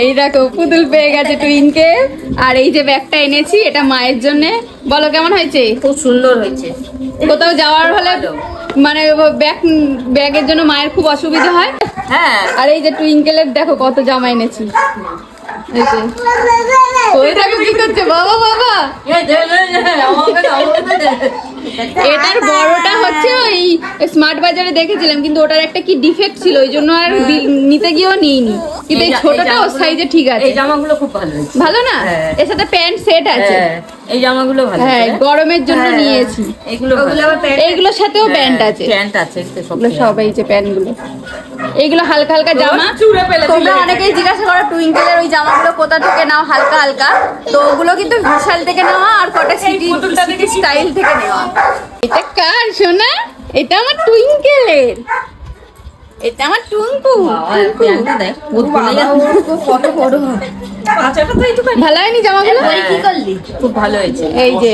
এই দেখো পুতুল পেয়ে গেছে টুইনকে। আর এই যে ব্যাগটা এনেছি এটা মায়ের জন্য। বলো কেমন হয়েছে? খুব সুন্দর হয়েছে। কোথাও যাওয়ার হলে মানে ব্যাগের জন্য মায়ের খুব অসুবিধা হয়। হ্যাঁ। আর এই যে টুইঙ্কেলের দেখো কত জামা এনেছি। এই যে ওই দেখো কি করছে, বাবা বাবা। এটার বড়টা হচ্ছে ওই স্মার্ট বাজারে দেখেছিলাম, কিন্তু ওটার একটা কি ডিফেক্ট ছিল, ওই জন্য আর নিতে গিয়েও নিইনি। কিন্তু এই ছোটটা ওর সাইজে ঠিক আছে। এই জামাগুলো খুব ভালো হয়েছে। ভালো না? এর সাথে প্যান্ট সেট আছে। এই জামাগুলো ভালো। হ্যাঁ, গরমের জন্য নিয়েছি। এইগুলোর সাথেও প্যান্ট আছে। প্যান্ট আছে সব এই যে প্যান্টগুলো, এইগুলো হালকা হালকা জামা। তোমরা অনেকেই জিজ্ঞাসা করো টুইঙ্কেলের ওই জামাগুলো কোথা থেকে নাও হালকা হালকা, তো ওগুলো কিন্তু বিশাল থেকে নেওয়া আর কটা সিটি স্টাইল থেকে নেওয়া। এটা কার সোনা? এটা আমার টুইঙ্কেলের, এটা আমার টুঙ্কু। ভালো হয়নি জামাগুলো? খুব ভালো হয়েছে। এই যে